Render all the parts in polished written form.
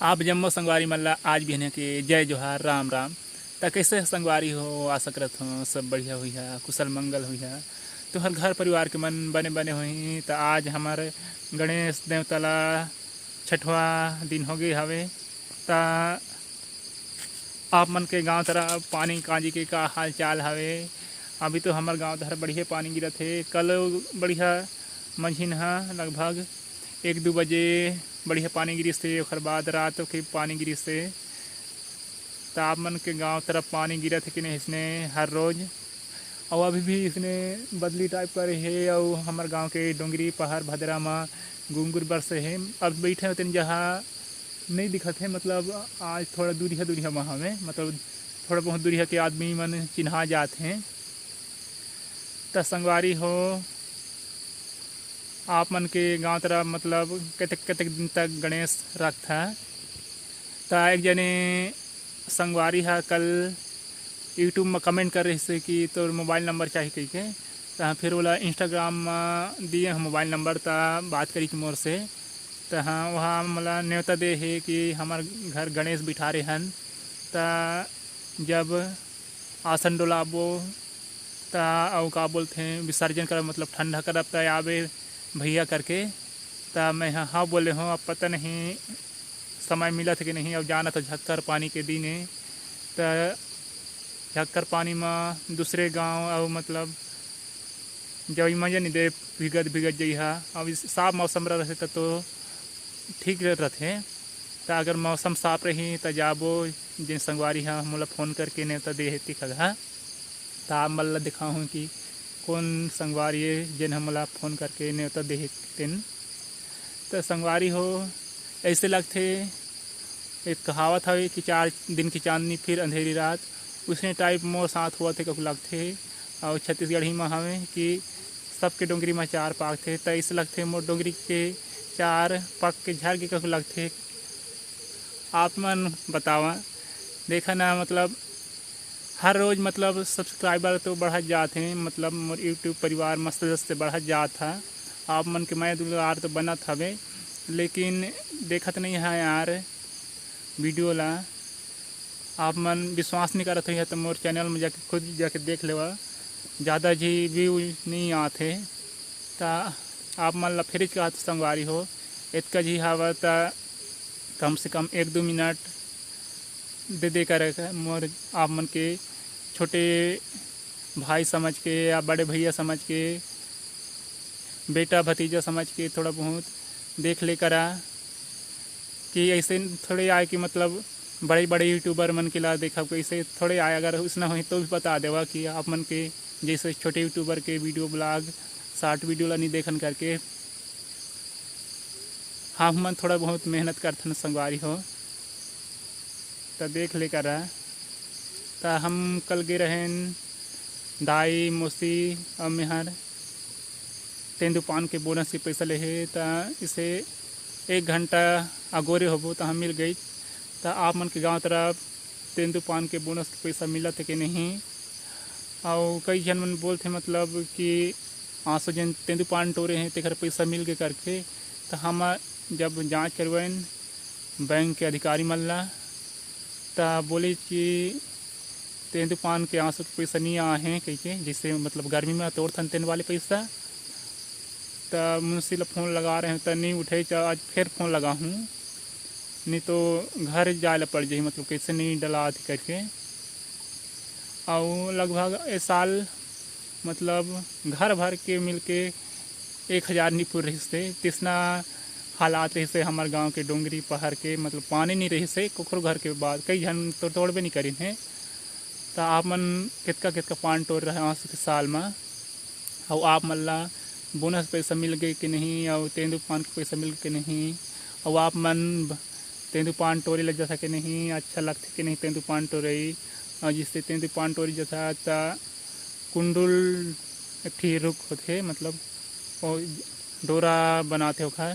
आप जम्मो संगवारी मल्ला आज भी है कि जय जोहार राम राम। ता कैसे संगवारी हो, आशा करत हो सब बढ़िया हुई है, कुशल मंगल हुई है। तो हर घर परिवार के मन बने बने हुई। तो आज हमारे गणेश देवतला छठवा दिन हो गए हवे। ता आप मन के गांव तरफ पानी काजी के का हाल चाल हवे। अभी तो हमारे गांव तरफ बढ़िया पानी गिरत है। कल बढ़िया मंझिन लगभग 1-2 बजे बढ़िया पानी गिरिस थे। और बाद रात के पानी गिरिस थे। तो आप मन के गांव तरफ पानी गिरत है कि नहीं इसने हर रोज़। और अभी भी इसने बदली टाइप करे है। और हमारे गांव के डोंगरी पहाड़ भदरा में गुंगुर बरसे है। अब बैठे होते जहाँ नहीं दिखत है, मतलब आज थोड़ा दूरिया वहाँ में, मतलब थोड़ा बहुत दूरिया के आदमी मन चिन्हा जाते हैं। तो संगवारी हो आप मन के गांव तरफ मतलब कतक दिन तक गणेश रखता। तो एक जने संगवारी है कल यूट्यूब में कमेंट कर रहे थे कि तो मोबाइल नंबर चाहिए कही के। तो फिर बोला इंस्टाग्राम में दिए मोबाइल नंबर। तो बात करी कि मोर से तो हाँ वहाँ मतलब न्योता दे है कि हमारे घर गणेश बिठा रहे हैं। तो जब आसन डोलाबो ता और का बोलते हैं विसर्जन कर मतलब ठंडा करब तो आवे भैया करके। ता मैं हाँ बोले हूँ। अब पता नहीं समय मिला था कि नहीं। अब जाना तो झक्कर पानी के दिन है। तो झक्कर पानी में दूसरे गांव और मतलब जब मजा नहीं दे भिगत जइहा। अब साफ मौसम रहते तो ठीक रहते। तो अगर मौसम साफ रही तो जाबो जिन संगवारी हाँ मोला फ़ोन करके न्योता दे हेती खगा। तो आप मल्ला दिखाऊँ कि कौन संगवारी है जिन हमला फ़ोन करके न्योता दे हेतिन। तो संगवारी हो ऐसे लगते एक कहावत है कि 4 दिन की चांदनी फिर अंधेरी रात। उसने टाइप मोर साथ हुआ थे कब लगते। और छत्तीसगढ़ी में हमें कि सबके डोंगरी में 4 पाक थे। तो इस लगते मोर डोंगरी के 4 पक के झर के कब लगते। आप मन बतावा देखा ना, मतलब हर रोज़ मतलब सब्सक्राइबर तो बढ़त जाते हैं। मतलब मोर यूट्यूब परिवार में सदस्य बढ़त जात था। आप मन के मैं दुलार तो बनत हवे, लेकिन देखत नहीं है यार वीडियो ला। आप मन विश्वास नहीं करत हो तो मोर चैनल में जाके खुद जाके देख लेवा। ज़्यादा जी व्यू नहीं आते। तो आप मन ला फिर का संगवारी हो इतका जी हवा। तो कम से कम 1-2 मिनट दे कर मोर आप मन के छोटे भाई समझ के या बड़े भैया समझ के बेटा भतीजा समझ के थोड़ा बहुत देख ले करा कि ऐसे थोड़े आए कि मतलब बड़े बड़े यूट्यूबर मन के ला देखा कि ऐसे थोड़े आए। अगर उसना हो तो भी बता देवा कि आप मन के जैसे छोटे यूट्यूबर के वीडियो ब्लॉग शॉर्ट वीडियो ला नहीं देखन करके। हम मन थोड़ा बहुत मेहनत करथन संगवारी हो तो देख ले करा। तो हम कल गए रहें दाई मौसी और मेहर तेंदुपान के बोनस के पैसा ले। तो इसे 1 घंटा अगोरे होबो तो हम मिल गई। तो आप मन के गांव तरफ तेंदुपान के बोनस के पैसा मिला थे कि नहीं। और कई जन मन बोलते मतलब कि आंसू जन तेंदुपान टोरे हैं तेकर पैसा मिल गए करके। तो हम जब जांच करवाइन बैंक के अधिकारी मल्ला तो बोले कि तेंदुपान के आंसू के पैसा नहीं आए हैं कही के, जिससे मतलब गर्मी में तोड़ थन तेन वाले पैसा। तो मुंशी ला फ़ोन लगा रहे हैं तो नहीं उठे। आज फिर फ़ोन लगा हूँ, नहीं तो घर जाए ला पड़ जाए मतलब कैसे नहीं डला थी करके। और लगभग इस साल मतलब घर भर के मिल के 1000 नहीं पूर रही से। तिसना हालात रही से हमारे गांव के डोंगरी पहाड़ के मतलब पानी नहीं रही से कोखरो घर के बाद कई जन तो तोड़बे नहीं करी हैं। तो आप मन कितका पान तोड़ रहे हैं के साल में। और आप मल्ला बोनस पैसा मिल गए कि नहीं, और तेंदुपान के पैसा मिल गए कि नहीं। और आप मन तेंदुपान टोरी लग जाता कि नहीं, अच्छा लगता कि नहीं तेंदुपान टोरी। और जिससे तेंदुपान टोरी जाता तो कुंडुल एक रुख होते मतलब और डोरा बनाते हो खा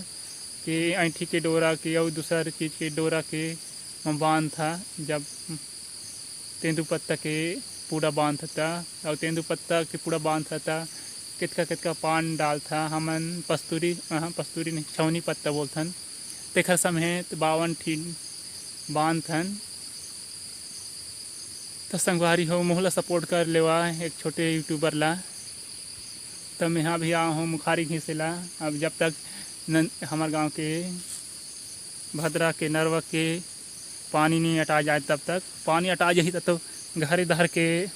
कि ऐठी के डोरा के और दूसर चीज़ के डोरा के बांध था। जब तेंदुपत्ता के पूरा बांध था और तेंदुपत्ता के पूरा बांध था कितका पान डाल था। हमन पस्तूरी नहीं छौनी पत्ता बोलथन तेखर समेत 52 ठी बांध थन। तो संगवारी हो मोहला सपोर्ट कर लेवा एक छोटे यूट्यूबर ला। तो मैं यहाँ भी आया हूँ मुखारी घीसेला। अब जब तक हमारे गांव के भद्रा के नरवा के पानी नहीं हटा जाए तब तक, पानी हटा जाए तो घर धर के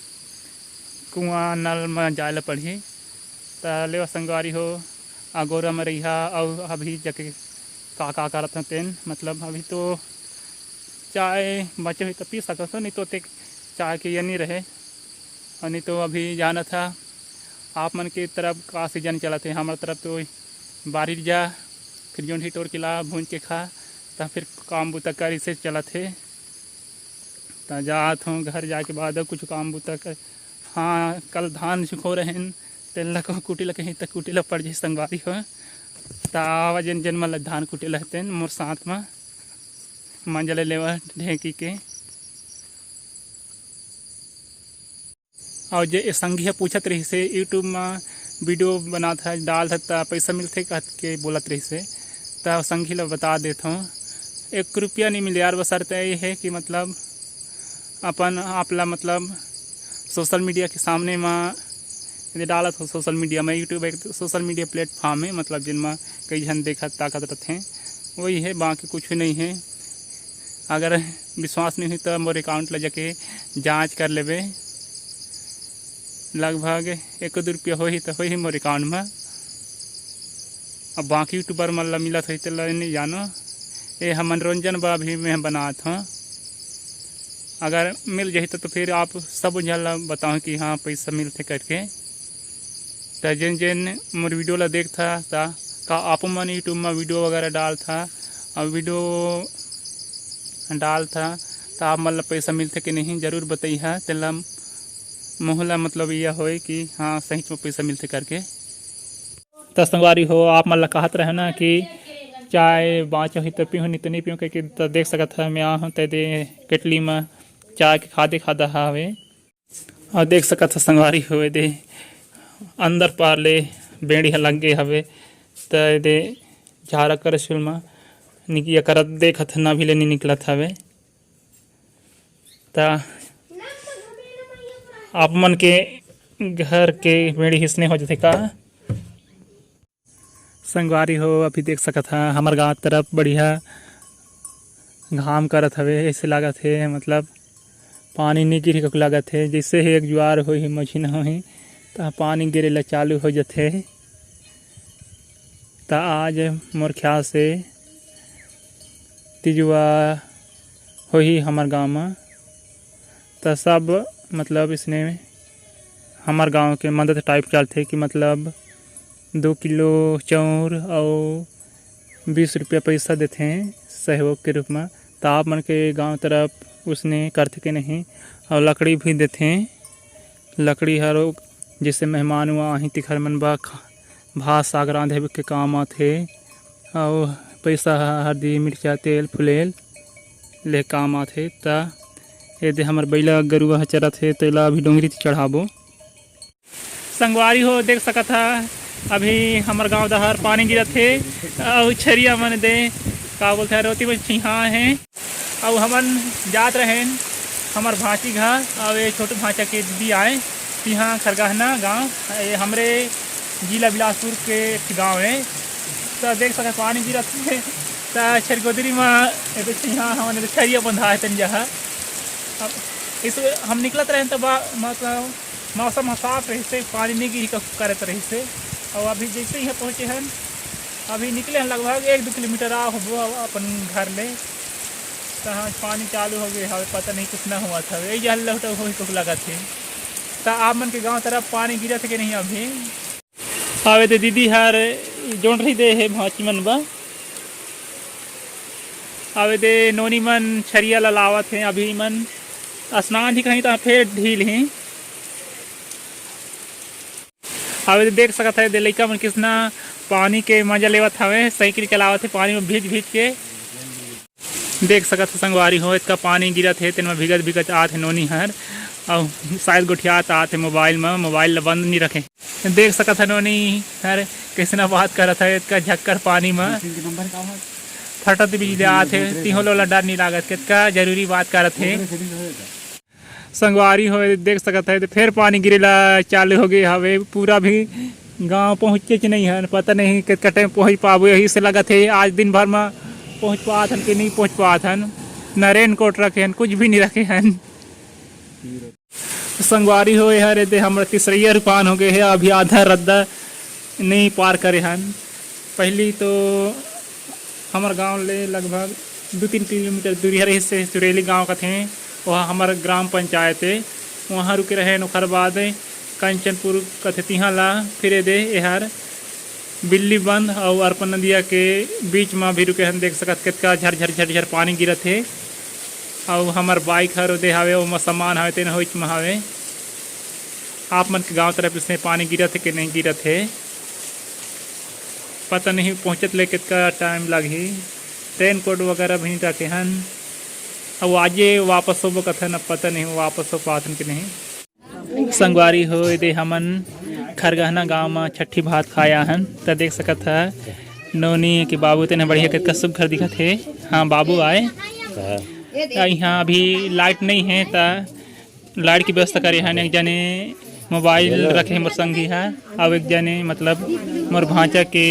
कुआं नल में जाए पड़ी। तो लेवा संगवारी हो आगोरा में रही और अभी जाके का करते तेन मतलब अभी तो चाय बचे हुई तो पी सकते, नहीं तो चाय के ये नहीं रहे। और नहीं तो अभी जाना था आप मन के तरफ का सीजन चला थे, हमारे तरफ तो बारिश जा फिर जोन ही टोर किला भून के खा तो फिर काम बुता कर इसे चला थे। तो जात हूँ घर जाके बाद कुछ काम बुता कर। हाँ कल धान सुखो रहे तेल को कुटी कहीं तक कुटी पड़ जाए संगवारी हो। तो आवा जन जन मतलब धान कुटे रहते मोर साथ में मंजले लेवा ढेंकी के। और जे संगी पूछत रही से यूट्यूब में वीडियो बना था डाल था पैसा मिलते कह के बोलत रही से। तो संगी ला बता देता हूँ 1 रुपया नहीं मिले यार। बसरते ये है कि मतलब अपन आपला मतलब सोशल मीडिया के सामने में यदि डालत हो सोशल मीडिया में। यूट्यूब एक सोशल मीडिया प्लेटफॉर्म है मतलब जिनमें कई जन देखा ताकत रहते हैं वही है, बाकी कुछ नहीं है। अगर विश्वास नहीं हुई तो मोर अकाउंट ला जाके जांच कर लेवे। लगभग 1-2 रुपया हो ही तो हो ही मोर अकाउंट में। अब बाकी यूट्यूबर मतलब मिलत हुई तो नहीं जानो। ये हम मनोरंजन बा भी मैं बनात हूँ। अगर मिल जाए तो फिर आप सब जन बताओ कि हाँ पैसा मिलते करके। तो जिन जिन मोर वीडियो ला देख था का आप मन यूट्यूब में वीडियो वगैरह डाल था और वीडियो डाल था तो आप मतलब पैसा मिलते कि नहीं ज़रूर बताइए। तेला मोहला मतलब यह हो कि हाँ सही में पैसा मिलते करके। तो संगवारी हो आप मतलब कहत रहे ना कि चाय बाँचो ही तो पीऊँ नहीं तो नहीं पीऊँ क्योंकि तो देख सकता है मैं आहूँ तो दे केटली में चाय के खादा हवे। और देख सकता संगवारी हो दे अंदर पाले बेड़ी लग गए हवे। तो दे झारा कर शुल में निकिया कर देखत ना भी ले नहीं निकलत हवे। तो आप मन के घर के बेड़ी हिसने हो जाते का संगवारी हो। अभी देख सकत है हमार गाँव तरफ बढ़िया घाम करत हवे। ऐसे लागत है मतलब पानी नहीं गिरी को लागत है जैसे ही एक ज्वार हो ही मछीन हो ही तो पानी गिरे ला चालू हो जाते। तो आज मोर ख्याल से तिजुआ हो ही हमार गाँव में। तो सब मतलब इसने हमार गांव के मदद टाइप चलते कि मतलब 2 किलो चाउर और 20 रुपया पैसा देते हैं सहयोग के रूप में। तो आप मन के गांव तरफ उसने करते के नहीं। और लकड़ी भी देते हैं। लकड़ी हर जैसे मेहमान हुआ अहीं तिखर मन बा भात साग रांधे के काम आते। और पैसा हल्दी मिर्चा तेल फुलेल ले काम आते। तो यदि हमार बैला गरुआ चरत है तो ला अभी डोंगरी चढ़ाबो। संगवारी हो देख सकत है अभी हमार गांव दहर पानी गिरत है और छरिया मन दे का बोलते हैं रोटी में छिहा है। और हमन जात रहे हमार भांची घर और ये छोटे भांचा के दीदी आए यहाँ खरगहना गांव ये हमरे जिला बिलासपुर के गांव है। तो देख सकते पानी गिरत है तो छरगोदरी में यहाँ हमारे छरिया बंधा है तन जहाँ। अब इस हम निकलत रहे तो मतलब मौसम साफ रही से पानी नहीं गिरी करते रही से। और अभी जैसे ही पहुँचे हैं अभी निकले हैं लगभग 1-2 किलोमीटर अपन घर ले। तो हाँ पानी चालू हो गया हमें पता नहीं कितना हुआ था यही जल लौटा हो लगा थे। तो आप मन के गांव तरफ पानी गिरा थे कि नहीं अभी। आवे तो दीदी हर जोड़ रही दे है भाची मन बा आवे दे नोनी मन छरिया ला लावत है। अभी मन स्नान ही कहीं तो फिर ढील ही आवे देख सकता है दे लइका मन कितना पानी के मजा लेवत हवे। साइकिल चलावत है पानी में भीज के देख सकत है संगवारी हो इसका पानी गिरत है तेन में भीगत आत है नोनी हर। और शायद गोठियात आत है मोबाइल बंद नहीं रखे। देख सकत है नोनी हर किसना बात करत है इसका झक्कर पानी में फटत बिजली आथे तिहो ला डर नहीं लागत कितना जरूरी बात करत है संगवारी हो देख सकत है तो फिर पानी गिरेला चालू हो गए हवे पूरा भी गांव पहुँचे नहीं है पता नहीं कितना टाइम पहुँच पाबो यही से लगत है आज दिन भर में पहुँच पात हन कि नहीं पहुँच पात हन न रेन कोट रखे हन कुछ भी नहीं रखे हन संगवारी हो हरे दे हमारा तीसरिया रूपान हो गए है अभी आधा रद्दा नहीं पार करे हन पहली तो हमारे गांव ले लगभग 2-3 किलोमीटर दूरी रही से सुरेली गांव का थे वहाँ हमारा ग्राम पंचायत है वहाँ रुके रहे ओकर बाद कंचनपुर कथे तिहाँ ला फिरे दे यार बिल्ली बंद और अर्पण नदिया के बीच में भी रुके हम देख सकत कितना झर झर झर पानी गिरत है और हमार बाइक हर दे हवे वो सामान हवे तेन होइच में हवे आप मन के गांव तरफ इसमें पानी गिरत है कि नहीं गिरत है पता नहीं पहुँचत ले कितना टाइम लगी ट्रेन कोड वगैरह भी नहीं रखे हन अब आजे वापस हो कथन अब पता नहीं वापस हो पाथन कि नहीं संगवारी हो दे हमन खरगहना गांव में छठी भात खाया हन तो देख सकत है नोनी के बाबू तेने बढ़िया कितना सुघर दिखत है हाँ बाबू आए यहाँ अभी लाइट नहीं है तो लाइट की व्यवस्था करे हैं एक जने मोबाइल रखे मोर संगी है अब एक जने मतलब मोर भांचा के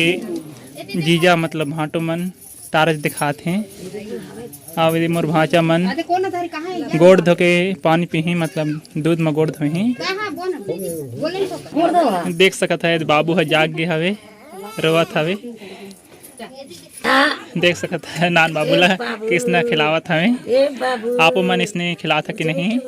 जीजा मतलब भाटो मन टारच दिखाते हैं अब मोर भांचा मन गोड़ धो के पानी पी मतलब दूध में गोड़ धोही देख सकत है बाबू है जाग गए हवे रोवत हवे देख सकत है नान बाबू ला किसने खिलावत हवे आपो मन इसने खिला था कि नहीं